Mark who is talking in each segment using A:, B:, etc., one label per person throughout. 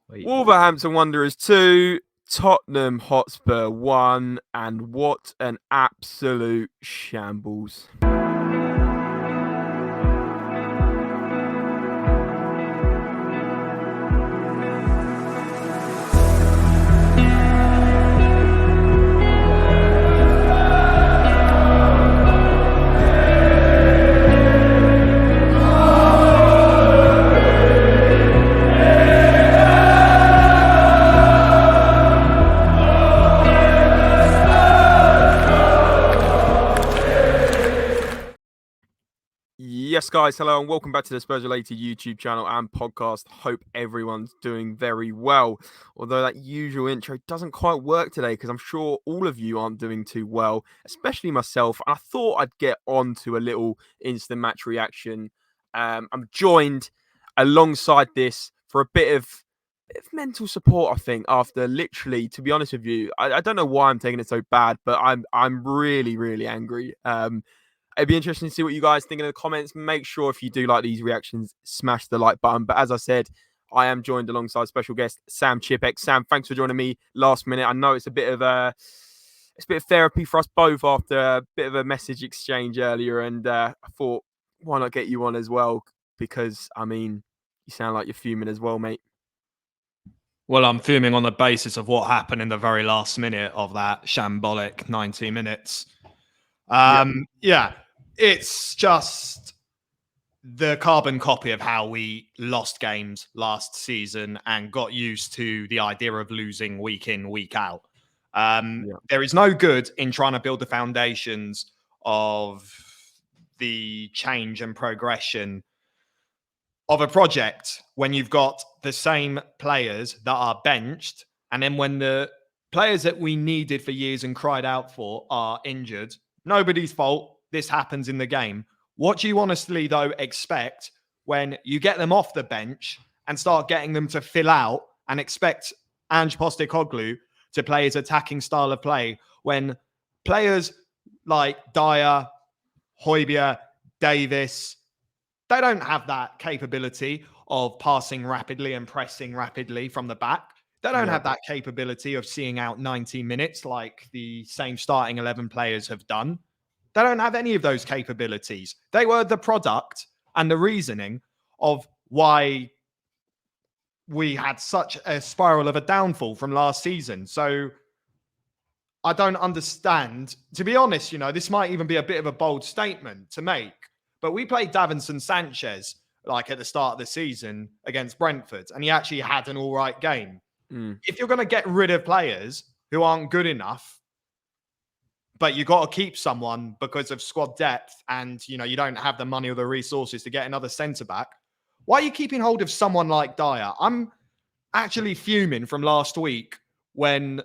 A: Wait.
B: Wolverhampton Wanderers 2, Tottenham Hotspur 1, and what an absolute shambles. Yes, guys, hello and welcome back to the SpursRelated YouTube channel and podcast. Hope everyone's doing very well. Although that usual intro doesn't quite work today because I'm sure all of you aren't doing too well, especially myself. I thought I'd get on to a little instant match reaction. I'm joined alongside this for a bit of mental support, I think, after literally, to be honest with you, I don't know why I'm taking it so bad, but I'm really, really angry. It'd be interesting to see what you guys think in the comments. Make sure if you do like these reactions, smash the like button. But as I said, I am joined alongside special guest Sam Chipex. Sam, thanks for joining me last minute. I know it's a bit of therapy for us both after a bit of a message exchange earlier, and I thought, why not get you on as well? Because I mean, you sound like you're fuming as well, mate.
A: Well, I'm fuming on the basis of what happened in the very last minute of that shambolic 90 minutes. Yeah, it's just the carbon copy of how we lost games last season and got used to the idea of losing week in, week out. There is no good in trying to build the foundations of the change and progression of a project when you've got the same players that are benched, and then when the players that we needed for years and cried out for are injured. Nobody's fault. This happens in the game. What do you honestly, though, expect when you get them off the bench and start getting them to fill out and expect Ange Postecoglou to play his attacking style of play when players like Dyer, Højbjerg, Davis, they don't have that capability of passing rapidly and pressing rapidly from the back. They don't have that capability of seeing out 90 minutes like the same starting 11 players have done. They don't have any of those capabilities. They were the product and the reasoning of why we had such a spiral of a downfall from last season. So I don't understand. To be honest, this might even be a bit of a bold statement to make, but we played Davinson Sanchez like at the start of the season against Brentford, and he actually had an all right game. If you're going to get rid of players who aren't good enough, but you got to keep someone because of squad depth and, you don't have the money or the resources to get another centre-back, why are you keeping hold of someone like Dyer? I'm actually fuming from last week when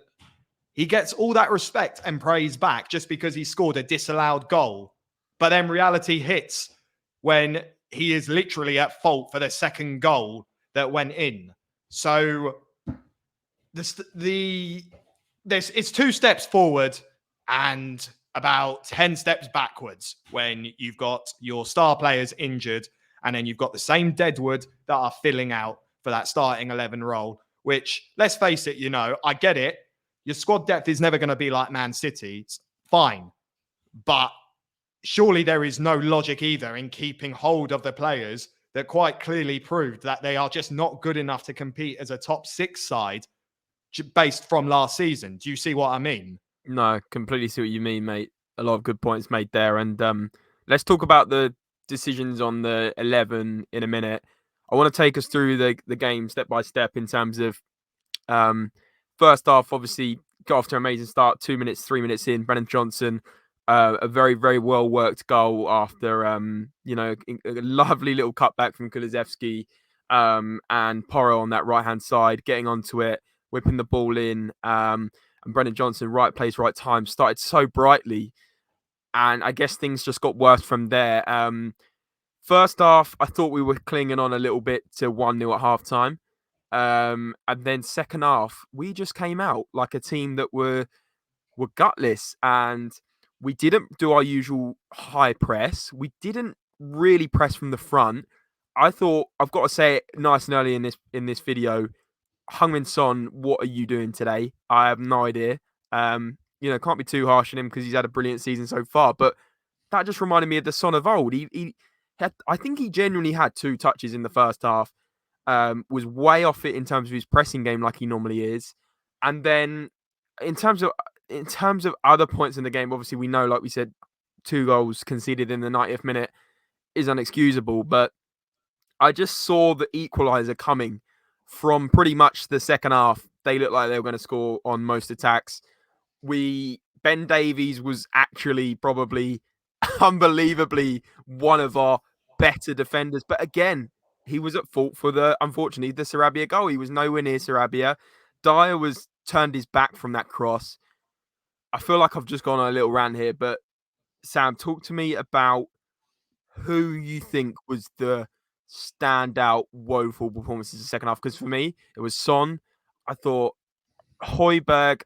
A: he gets all that respect and praise back just because he scored a disallowed goal. But then reality hits when he is literally at fault for the second goal that went in. So it's 2 steps forward and about 10 steps backwards when you've got your star players injured and then you've got the same deadwood that are filling out for that starting 11 role, which, let's face it, I get it. Your squad depth is never going to be like Man City. It's fine. But surely there is no logic either in keeping hold of the players that quite clearly proved that they are just not good enough to compete as a top 6 side based from last season. Do you see what I mean?
B: No, completely see what you mean, mate. A lot of good points made there. And let's talk about the decisions on the 11 in a minute. I want to take us through the game step by step in terms of first half, obviously, got off to an amazing start. 2 minutes, 3 minutes in, Brennan Johnson, a very, very well worked goal after, a lovely little cutback from Kulusevski and Porro on that right hand side, getting onto it, whipping the ball in. And Brennan Johnson, right place, right time, started so brightly. And I guess things just got worse from there. First half, I thought we were clinging on a little bit to 1-0 at halftime. And then second half, we just came out like a team that were gutless. And we didn't do our usual high press. We didn't really press from the front. I thought, I've got to say it nice and early in this video, Heung-min Son, what are you doing today? I have no idea. Can't be too harsh on him because he's had a brilliant season so far. But that just reminded me of the Son of old. He had, I think he genuinely had 2 touches in the first half. Was way off it in terms of his pressing game, like he normally is. And then in terms of other points in the game, obviously we know, like we said, 2 goals conceded in the 90th minute is unexcusable. But I just saw the equaliser coming from pretty much the second half. They looked like they were going to score on most attacks. Ben Davies was actually probably unbelievably one of our better defenders. But again, he was at fault for unfortunately, the Sarabia goal. He was nowhere near Sarabia. Dyer was turned his back from that cross. I feel like I've just gone on a little rant here, but Sam, talk to me about who you think was the standout woeful performances in the second half. Because for me, it was Son. I thought Højbjerg,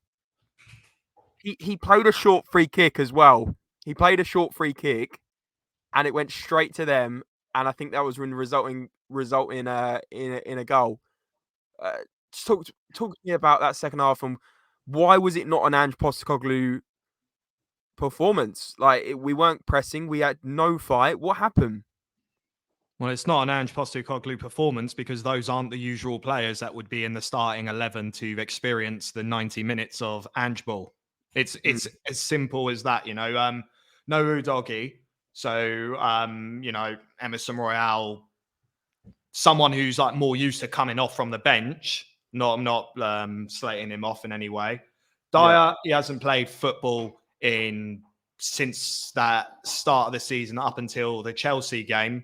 B: he played a short free kick as well. He played a short free kick and it went straight to them. And I think that was result in a goal. Just talk to me about that second half and why was it not an Ange Postecoglou performance? Like we weren't pressing, we had no fight. What happened?
A: Well, it's not an Ange Postecoglou performance because those aren't the usual players that would be in the starting 11 to experience the 90 minutes of Ange ball. It's as simple as that, no Udogi. So, Emerson Royale, someone who's like more used to coming off from the bench. I'm not slating him off in any way. Dyer, he hasn't played football since that start of the season up until the Chelsea game.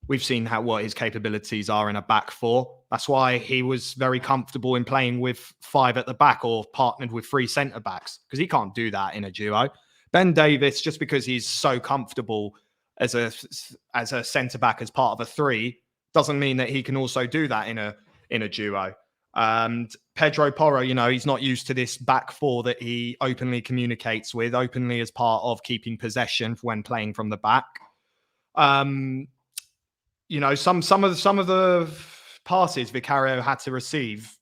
A: We've seen what his capabilities are in a back 4. That's why he was very comfortable in playing with 5 at the back or partnered with 3 centre backs because he can't do that in a duo. Ben Davies, just because he's so comfortable as a centre back as part of a 3, doesn't mean that he can also do that in a duo. And Pedro Porro, he's not used to this back 4 that he openly communicates with, openly as part of keeping possession when playing from the back. Some of the passes Vicario had to receive,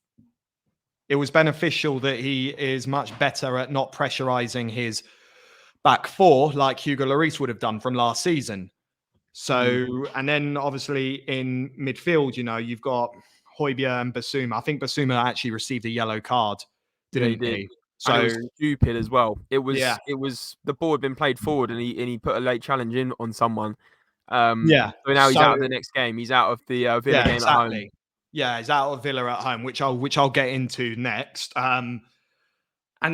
A: it was beneficial that he is much better at not pressurizing his back 4 like Hugo Lloris would have done from last season. So, and then obviously in midfield, you've got Højbjerg and Basuma. I think Basuma actually received a yellow card, didn't he?
B: So and it was stupid as well. It was the ball had been played forward and he put a late challenge in on someone. So now he's out of the next game. He's out of the Villa game at home.
A: Yeah, he's out of Villa at home, which I'll get into next. And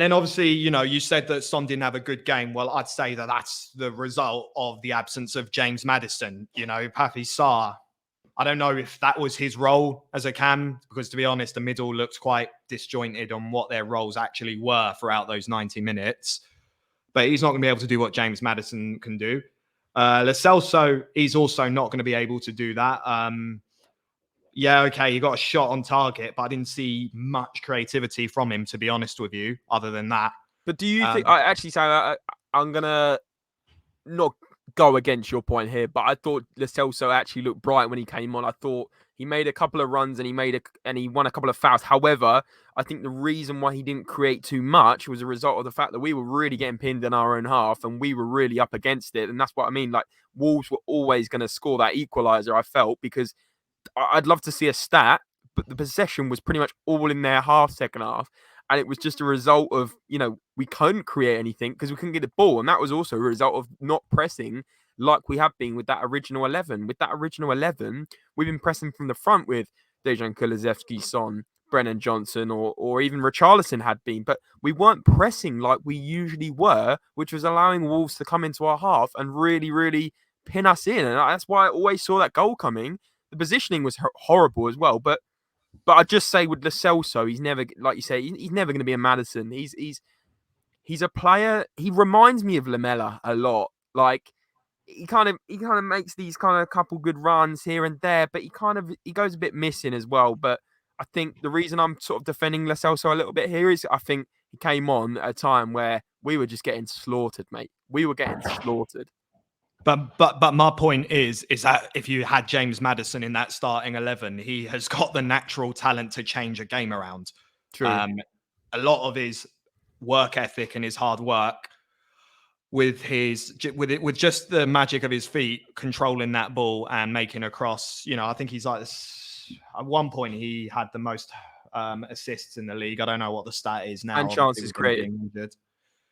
A: then obviously, you said that Son didn't have a good game. Well, I'd say that that's the result of the absence of James Maddison. Pathé Sarr, I don't know if that was his role as a cam, because to be honest, the middle looked quite disjointed on what their roles actually were throughout those 90 minutes. But he's not going to be able to do what James Maddison can do. Lo Celso, he's also not going to be able to do that. He got a shot on target, but I didn't see much creativity from him, to be honest with you, other than that.
B: But do you think, I'm going to not go against your point here, but I thought Lo Celso actually looked bright when he came on. I thought he made a couple of runs and he won a couple of fouls. However, I think the reason why he didn't create too much was a result of the fact that we were really getting pinned in our own half and we were really up against it. And that's what I mean. Like Wolves were always going to score that equaliser, I felt, because I'd love to see a stat, but the possession was pretty much all in their second half. And it was just a result of, we couldn't create anything because we couldn't get the ball. And that was also a result of not pressing like we have been with that original 11. With that original 11, we've been pressing from the front with Dejan Kulusevski, Son, Brennan Johnson, or even Richarlison had been. But we weren't pressing like we usually were, which was allowing Wolves to come into our half and really, really pin us in. And that's why I always saw that goal coming. The positioning was horrible as well. But I'd just say with Lo Celso, he's never, like you say, he's never going to be a Maddison. He's a player. He reminds me of Lamela a lot. Like he kind of makes these kind of couple good runs here and there, but he goes a bit missing as well. But I think the reason I'm sort of defending Lo Celso a little bit here is I think he came on at a time where we were just getting slaughtered, mate. We were getting slaughtered.
A: But my point is that if you had James Maddison in that starting 11, he has got the natural talent to change a game around.
B: True.
A: A lot of his work ethic and his hard work with just the magic of his feet, controlling that ball and making a cross. I think he's like this. At one point, he had the most assists in the league. I don't know what the stat is now.
B: And chances created.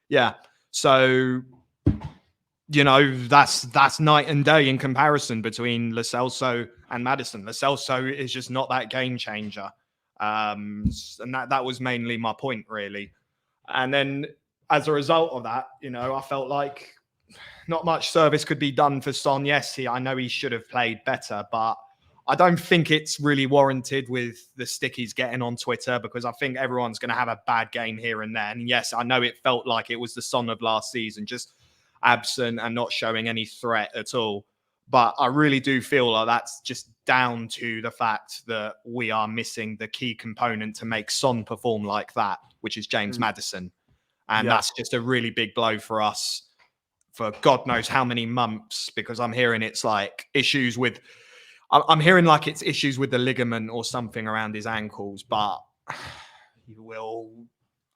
A: Yeah. So that's night and day in comparison between Lo Celso and Maddison. Lo Celso is just not that game changer. And that was mainly my point, really. And then as a result of that, I felt like not much service could be done for Son. Yes, I know he should have played better, but I don't think it's really warranted with the stick he's getting on Twitter, because I think everyone's going to have a bad game here and there. And yes, I know it felt like it was the Son of last season, just absent and not showing any threat at all. But I really do feel like that's just down to the fact that we are missing the key component to make Son perform like that, which is James Maddison. And that's just a really big blow for us for God knows how many months, because I'm hearing it's like issues with, I'm hearing like it's issues with the ligament or something around his ankles, but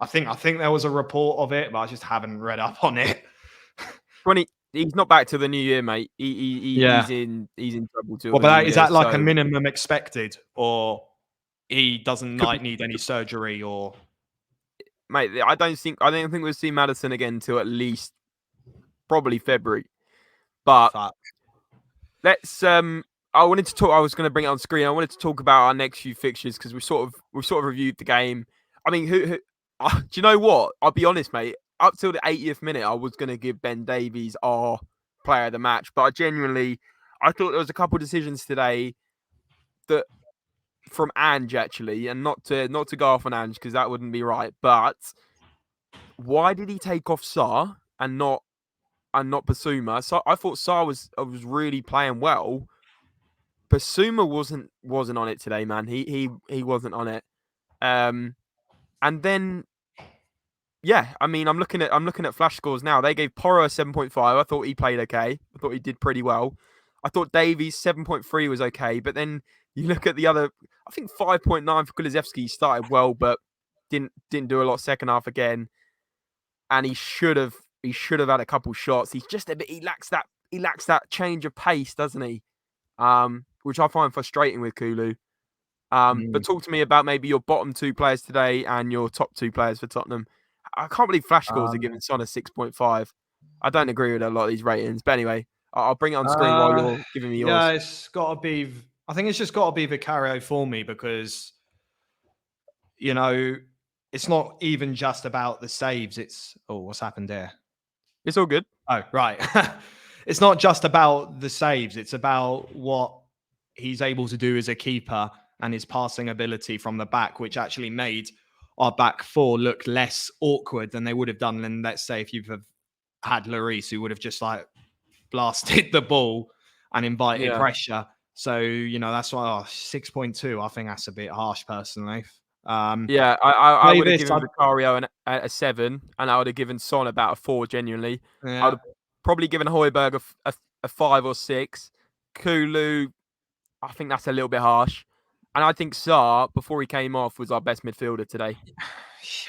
A: I think there was a report of it, but I just haven't read up on it.
B: He's not back to the new year, mate. He's in trouble too.
A: Well, but is that like a minimum expected, or he doesn't need any surgery, or?
B: Mate, I don't think we'll see Maddison again till at least probably February. But let's I was going to bring it on screen. I wanted to talk about our next few fixtures because we've sort of reviewed the game. I mean, do you know what? I'll be honest, mate. Up till the 80th minute, I was going to give Ben Davies our player of the match, but I thought there was a couple of decisions today that from Ange actually, and not to go off on Ange because that wouldn't be right. But why did he take off Sarr and not Basuma? So I thought Sarr was really playing well. Basuma wasn't on it today, man. He wasn't on it. And then, yeah, I mean, I'm looking at flash scores now. They gave Porro a 7.5. I thought he played okay. I thought he did pretty well. I thought Davies 7.3 was okay, but then you look at the other. I think 5.9 for Kulusevski. Started well, but didn't do a lot second half again. And he should have had a couple shots. He's just a bit. He lacks that change of pace, doesn't he? Which I find frustrating with Kulu. But talk to me about maybe your bottom two players today and your top two players for Tottenham. I can't believe flash scores are giving Son a 6.5. I don't agree with a lot of these ratings, but anyway, I'll bring it on screen while you're giving me yours.
A: Yeah, it's got to be. I think it's just got to be Vicario for me, because it's not even just about the saves. It's what's happened there?
B: It's all good.
A: Oh, right. It's not just about the saves. It's about what he's able to do as a keeper and his passing ability from the back, which actually made our back four look less awkward than they would have done than, let's say, if you've had Lloris, who would have just like blasted the ball and invited pressure. So, that's why 6.2, I think that's a bit harsh personally.
B: I would have given Vicario a 7, and I would have given Son about a 4, genuinely. I would have probably given Højbjerg a 5 or 6. Kulu, I think that's a little bit harsh. And I think Sarr, before he came off, was our best midfielder today.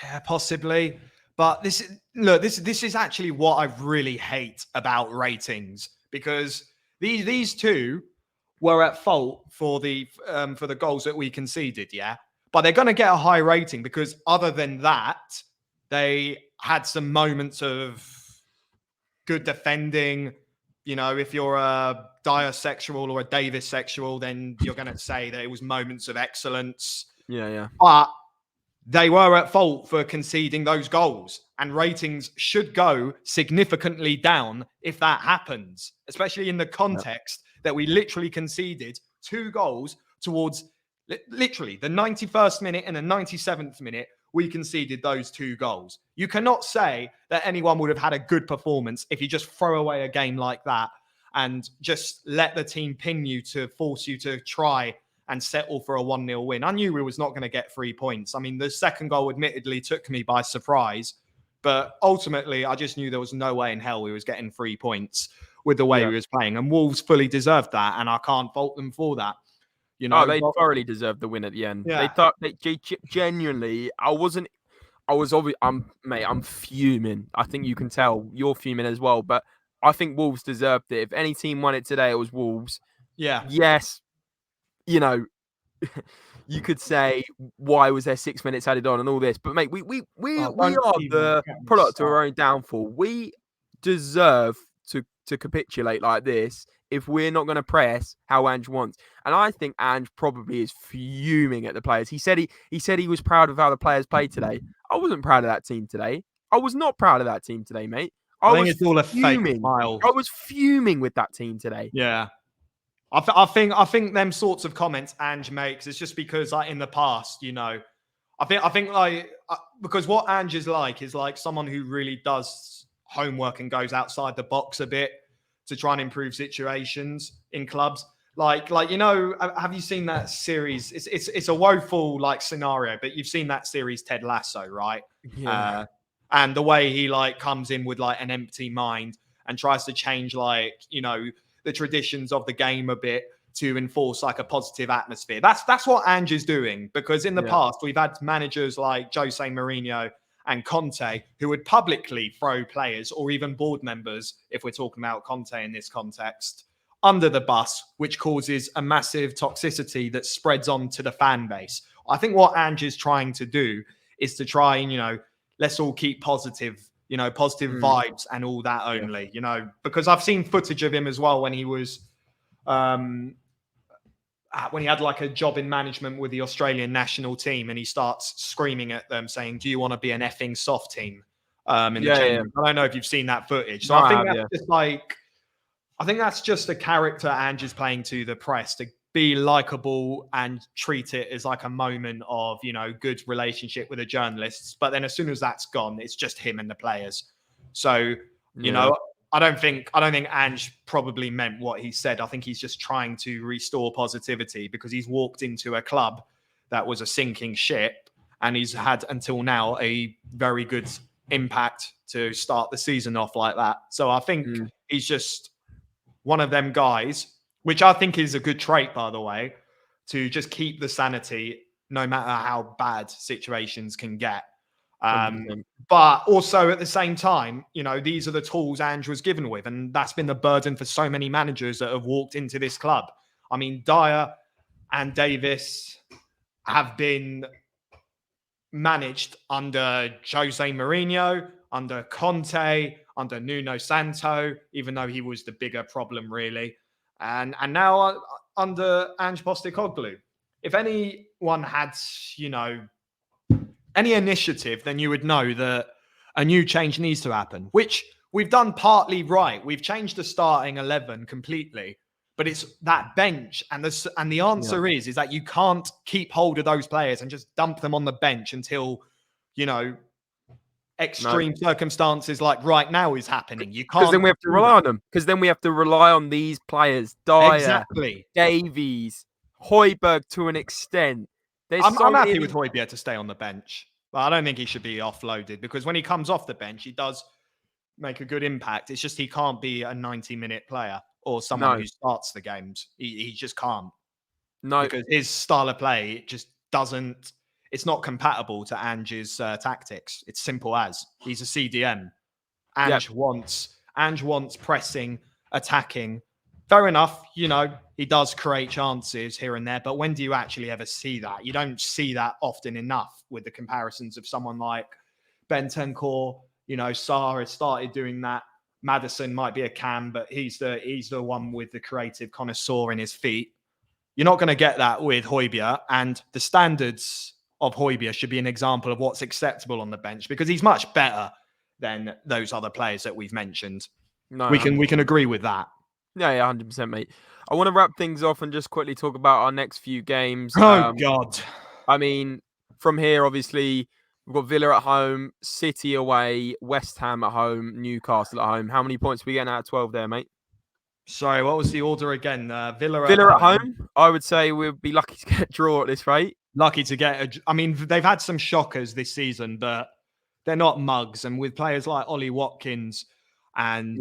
A: Yeah, possibly. But this is actually what I really hate about ratings, because these two were at fault for the goals that we conceded, yeah? But they're going to get a high rating because other than that, they had some moments of good defending. If you're a Dyer sexual or a Davis sexual, then you're going to say that it was moments of excellence.
B: Yeah.
A: But they were at fault for conceding those goals, and ratings should go significantly down if that happens, especially in the context that we literally conceded 2 goals towards literally the 91st minute and the 97th minute. We conceded those 2 goals. You cannot say that anyone would have had a good performance if you just throw away a game like that and just let the team pin you to force you to try and settle for a 1-0 win. I knew we was not going to get 3 points. I mean, the second goal admittedly took me by surprise, but ultimately I just knew there was no way in hell we was getting 3 points with the way
B: Yeah.
A: he was playing. And Wolves fully deserved that, and I can't fault them for that. You know,
B: Oh, they thoroughly deserved the win at the end. They
A: yeah.
B: thought they genuinely. Mate, I'm fuming. I think you can tell you're fuming as well. But I think Wolves deserved it. If any team won it today, it was Wolves.
A: Yeah.
B: Yes, you know, you could say why was there 6 minutes added on and all this, but mate, we
A: Oh,
B: are
A: don't even
B: the
A: get me
B: product of
A: started.
B: our own downfall. We deserve to capitulate like this if we're not going to press how Ange wants. And I think Ange probably is fuming at the players. He said he was proud of how the players played today. I wasn't proud of that team today. I was not proud of that team today, mate. I
A: I think
B: was
A: it's all a fake
B: fuming.
A: smile.
B: I was fuming with that team today.
A: Yeah. I think them sorts of comments Ange makes is just because, like, in the past, you know, I think like because what Ange is like someone who really does homework and goes outside the box a bit to try and improve situations in clubs. Like you know, have you seen that series? It's a woeful like scenario, but you've seen that series Ted Lasso, right?
B: Yeah.
A: And the way he like comes in with like an empty mind and tries to change like, you know, the traditions of the game a bit to enforce like a positive atmosphere. That's what Ange is doing, because in the past we've had managers like Jose Mourinho and Conte who would publicly throw players or even board members, if we're talking about Conte in this context, under the bus, which causes a massive toxicity that spreads on to the fan base. I think what Ange is trying to do is to try and, you know, let's all keep positive, you know, positive vibes and all that only, you know, because I've seen footage of him as well when he was, when he had like a job in management with the Australian national team, and he starts screaming at them saying, do you want to be an effing soft team in the change room? I don't know if you've seen that footage. So I think that's just like, I think that's just a character Ange is playing to the press, to be likable and treat it as like a moment of, you know, good relationship with the journalists. But then as soon as that's gone, it's just him and the players. So, you know, I don't think Ange probably meant what he said. I think he's just trying to restore positivity because he's walked into a club that was a sinking ship, and he's had until now a very good impact to start the season off like that. So I think he's just one of them guys, which I think is a good trait, by the way, to just keep the sanity no matter how bad situations can get. But also at the same time, you know, these are the tools Ange was given with, and that's been the burden for so many managers that have walked into this club. I mean, Dyer and Davis have been managed under Jose Mourinho, under Conte, under Nuno Santo, even though he was the bigger problem, really. And now under Ange Postecoglou. If anyone had, you know, any initiative, then you would know that a new change needs to happen, which we've done partly right. We've changed the starting 11 completely, but it's that bench. And the answer is that you can't keep hold of those players and just dump them on the bench until, you know, extreme circumstances like right now is happening. You can't.
B: Because then we have to rely on them. Because then we have to rely on these players. Dyer, Davies, Højbjerg to an extent.
A: I'm happy with Højbjerg to stay on the bench, but I don't think he should be offloaded, because when he comes off the bench, he does make a good impact. It's just he can't be a 90-minute player or someone who starts the games. He just can't.
B: No.
A: Because his style of play just doesn't, it's not compatible to Ange's tactics. It's simple as. He's a CDM. Ange wants pressing, attacking. Fair enough, you know, he does create chances here and there, but when do you actually ever see that? You don't see that often enough with the comparisons of someone like Bentancur. You know, Sarr has started doing that. Maddison might be a cam, but he's the one with the creative connoisseur in his feet. You're not going to get that with Højbjerg, and the standards of Højbjerg should be an example of what's acceptable on the bench, because he's much better than those other players that we've mentioned. No, we can agree with that.
B: Yeah, 100%, mate. I want to wrap things off and just quickly talk about our next few games.
A: Oh, God.
B: I mean, from here, obviously, we've got Villa at home, City away, West Ham at home, Newcastle at home. How many points are we getting out of 12 there, mate?
A: Sorry, what was the order again? Villa
B: at home. I would say we'd be lucky to get a draw at this rate.
A: Lucky to get I mean, they've had some shockers this season, but they're not mugs. And with players like Ollie Watkins and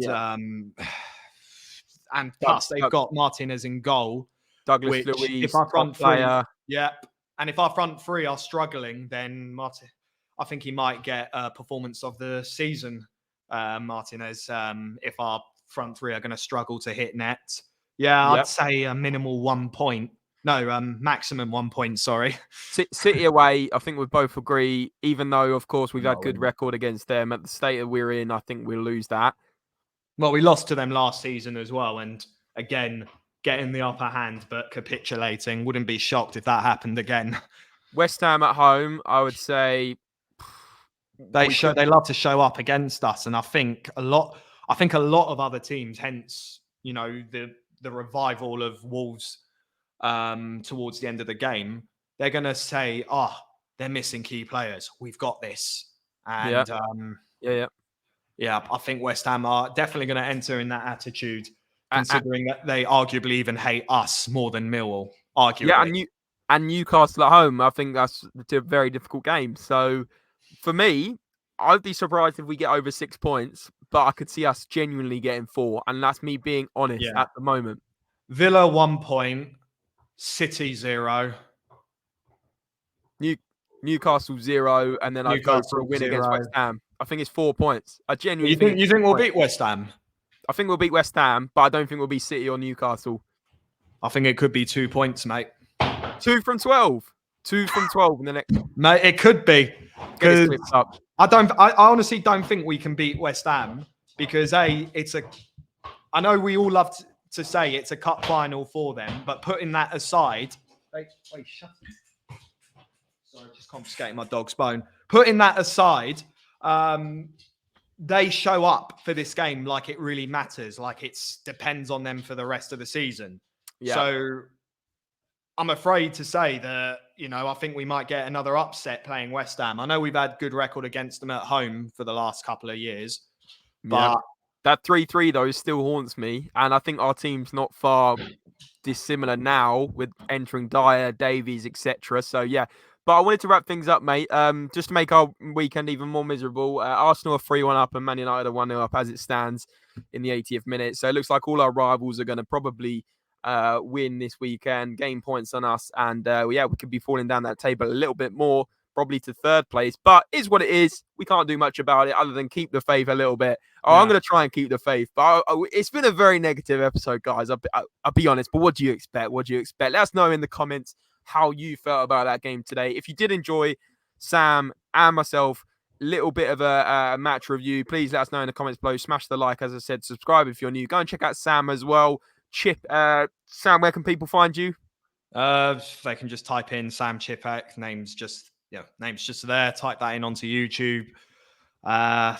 A: And plus, they've got Martinez in goal,
B: Douglas
A: which
B: Luiz,
A: if our front three,
B: player.
A: and if our front three are struggling, then I think he might get a performance of the season, Martinez, if our front three are going to struggle to hit net. Yeah, I'd say a minimal 1 point. No, maximum 1 point, sorry.
B: City away, I think we both agree, even though, of course, we've had good record against them. At the state that we're in, I think we'll lose that.
A: Well, we lost to them last season as well. And again, getting the upper hand, but capitulating. Wouldn't be shocked if that happened again.
B: West Ham at home, I would say...
A: They love to show up against us. And I think a lot of other teams, hence, the revival of Wolves towards the end of the game, they're going to say, they're missing key players. We've got this. And I think West Ham are definitely going to enter in that attitude, considering that they arguably even hate us more than Millwall, arguably.
B: Yeah, and Newcastle at home, I think that's a very difficult game. So for me, I'd be surprised if we get over 6 points, but I could see us genuinely getting 4. And that's me being honest at the moment.
A: Villa 1 point, City 0.
B: Newcastle 0, and then I'd go for a win
A: 0.
B: against West Ham. I think it's 4 points. I genuinely think
A: you think we'll beat West Ham?
B: I think we'll beat West Ham, but I don't think we'll beat City or Newcastle.
A: I think it could be 2 points, mate.
B: 2 from 12. 2 from 12 in the next.
A: Mate, it could be. I honestly don't think we can beat West Ham because I know we all love to say it's a cup final for them, but putting that aside, wait, shut it. Sorry, just confiscating my dog's bone. Putting that aside, they show up for this game like it really matters, like it depends on them for the rest of the season. Yeah. So I'm afraid to say that, I think we might get another upset playing West Ham. I know we've had good record against them at home for the last couple of years, but
B: that 3-3 though still haunts me. And I think our team's not far dissimilar now with entering Dyer, Davies, etc. So yeah. But I wanted to wrap things up, mate. Just to make our weekend even more miserable. Arsenal are 3-1 up and Man United are 1-0 up as it stands in the 80th minute. So it looks like all our rivals are going to probably win this weekend, gain points on us. And we could be falling down that table a little bit more, probably to third place. But is what it is. We can't do much about it other than keep the faith a little bit. I'm going to try and keep the faith. But it's been a very negative episode, guys. I'll be honest. But what do you expect? Let us know in the comments how you felt about that game today. If you did enjoy Sam and myself, little bit of a match review, please let us know in the comments below. Smash the like, as I said, subscribe if you're new. Go and check out Sam as well. Chip, Sam, where can people find you?
A: They can just type in Sam Chipek. Name's just there. Type that in onto YouTube. But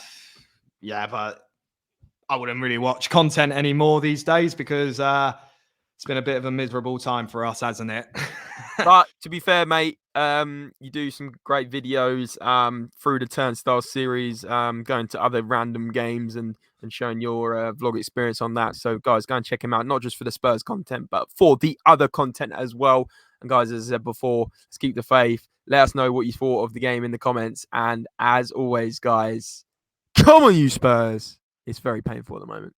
A: I wouldn't really watch content anymore these days because it's been a bit of a miserable time for us, hasn't it?
B: But to be fair, mate, you do some great videos through the Turnstile series, going to other random games and showing your vlog experience on that. So, guys, go and check him out, not just for the Spurs content, but for the other content as well. And, guys, as I said before, let's keep the faith. Let us know what you thought of the game in the comments. And as always, guys, come on, you Spurs. It's very painful at the moment.